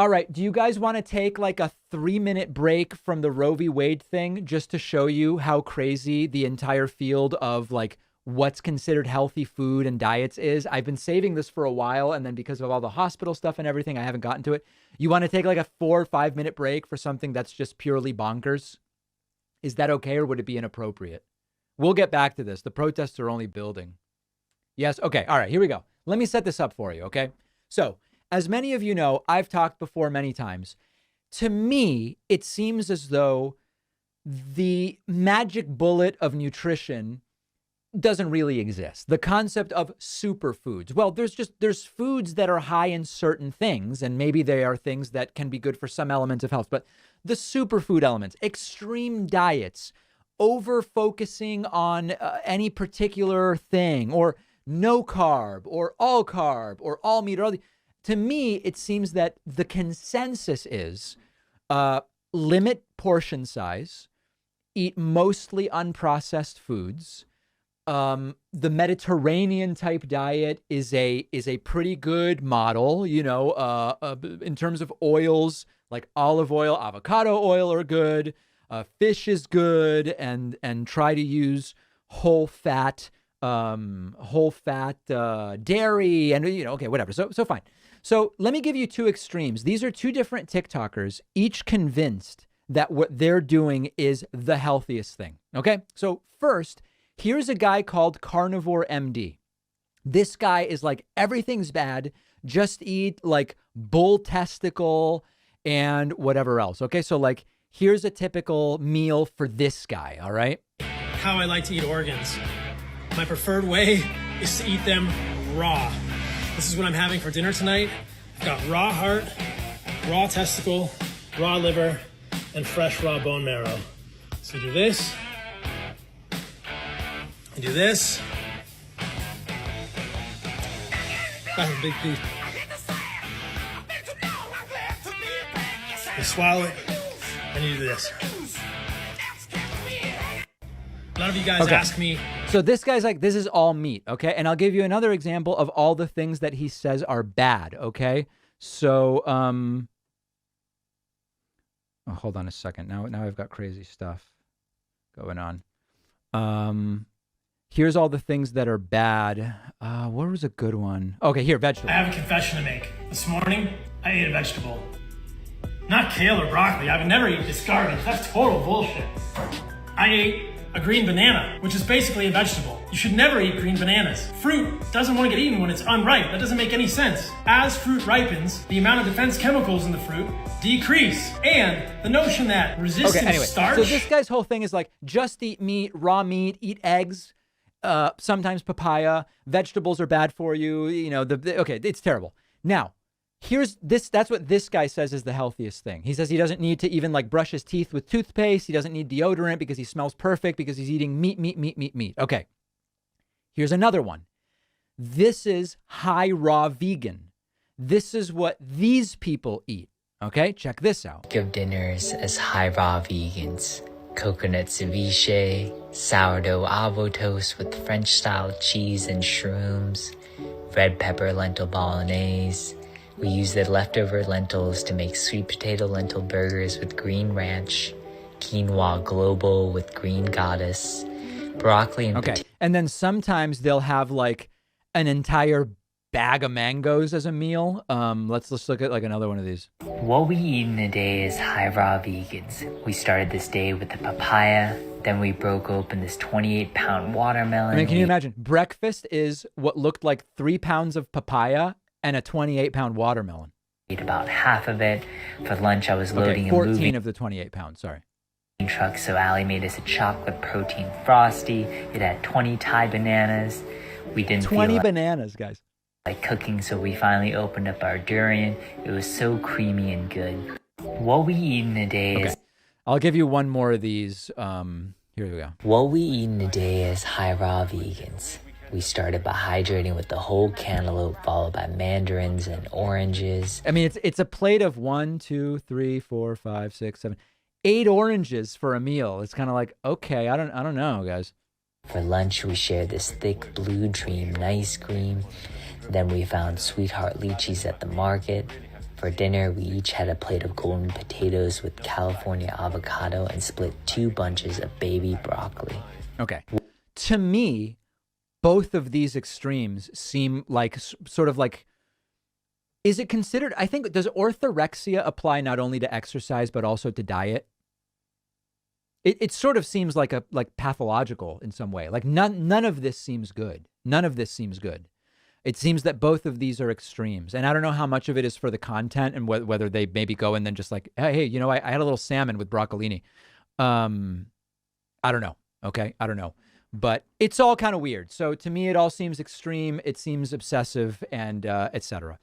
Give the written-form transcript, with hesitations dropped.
All right. Do you guys want to take like a 3-minute break from the Roe v. Wade thing just to show you how crazy the entire field of like what's considered healthy food and diets is? I've been saving this for a while, and then because of all the hospital stuff and everything, I haven't gotten to it. You want to take like a 4 or 5 minute break for something that's just purely bonkers? Is that okay, or would it be inappropriate? We'll get back to this. The protests are only building. Yes. Okay. All right. Here we go. Let me set this up for you. Okay. So, as many of you know, I've talked before many times. To me, it seems as though the magic bullet of nutrition doesn't really exist. The concept of superfoods. Well, there's foods that are high in certain things, and maybe they are things that can be good for some elements of health, but the superfood elements, extreme diets, over focusing on any particular thing, or no carb, or all meat, or all the, to me, it seems that the consensus is limit portion size, eat mostly unprocessed foods. The Mediterranean type diet is a pretty good model, you know, in terms of oils, like olive oil, avocado oil are good. Fish is good, and try to use whole fat dairy, and you know, okay, whatever. So fine. So let me give you two extremes. These are two different TikTokers, each convinced that what they're doing is the healthiest thing. Okay. So first, here's a guy called Carnivore MD. This guy is like, everything's bad. Just eat like bull testicle and whatever else. Okay. So like, here's a typical meal for this guy. All right. How I like to eat organs. My preferred way is to eat them raw. This is what I'm having for dinner tonight. I've got raw heart, raw testicle, raw liver, and fresh raw bone marrow. So you do this. You do this. That's a big piece. You swallow it, and you do this. A lot of you guys ask me. So this guy's like, this is all meat, okay? And I'll give you another example of all the things that he says are bad, okay? So, oh, hold on a second. Now I've got crazy stuff going on. Here's all the things that are bad. What was a good one? Okay, here, vegetables. I have a confession to make. This morning, I ate a vegetable. Not kale or broccoli. I would never eat this garbage. That's total bullshit. I ate a green banana, which is basically a vegetable. You should never eat green bananas. Fruit doesn't want to get eaten when it's unripe. That doesn't make any sense. As fruit ripens, the amount of defense chemicals in the fruit decrease. And the notion that resistant starch... So this guy's whole thing is like, just eat meat, raw meat, eat eggs, sometimes papaya, vegetables are bad for you. You know, okay, it's terrible. Now, here's this. That's what this guy says is the healthiest thing. He says he doesn't need to even like brush his teeth with toothpaste. He doesn't need deodorant because he smells perfect because he's eating meat. Okay. Here's another one. This is high raw vegan. This is what these people eat. Okay. Check this out. Think of dinners as high raw vegans. Coconut ceviche, sourdough avo toast with French style cheese and shrooms, red pepper lentil bolognese. We use the leftover lentils to make sweet potato lentil burgers with green ranch, quinoa global with green goddess, broccoli and okay. And then sometimes they'll have like an entire bag of mangoes as a meal. Let's look at like another one of these. What we eat in a day is high raw vegans. We started this day with a papaya, then we broke open this 28-pound watermelon. I mean, can you imagine? Breakfast is what looked like 3 pounds of papaya and a 28-pound watermelon. Ate about half of it. For lunch, I was loading 14 of the 28 pounds, sorry. Truck, so Allie made us a chocolate protein frosty. It had 20 Thai bananas. We didn't 20 bananas, guys. Like cooking, so we finally opened up our durian. It was so creamy and good. What we eat in a day is... I'll give you one more of these. Here we go. What we eat in a day is high raw vegans. We started by hydrating with the whole cantaloupe, followed by mandarins and oranges. I mean, it's a plate of 1, 2, 3, 4, 5, 6, 7, 8 oranges for a meal. It's kind of like, okay, I don't know, guys. For lunch, we shared this thick Blue Dream ice cream. Then we found Sweetheart lychees at the market. For dinner, we each had a plate of golden potatoes with California avocado and split 2 bunches of baby broccoli. Okay. To me, both of these extremes seem like sort of like, is it considered, I think, does orthorexia apply not only to exercise, but also to diet? It sort of seems like pathological in some way. Like none of this seems good. None of this seems good. It seems that both of these are extremes. And I don't know how much of it is for the content and whether they maybe go and then just like, hey, you know, I had a little salmon with broccolini. I don't know. Okay. I don't know. But it's all kind of weird. So to me, it all seems extreme. It seems obsessive and et cetera.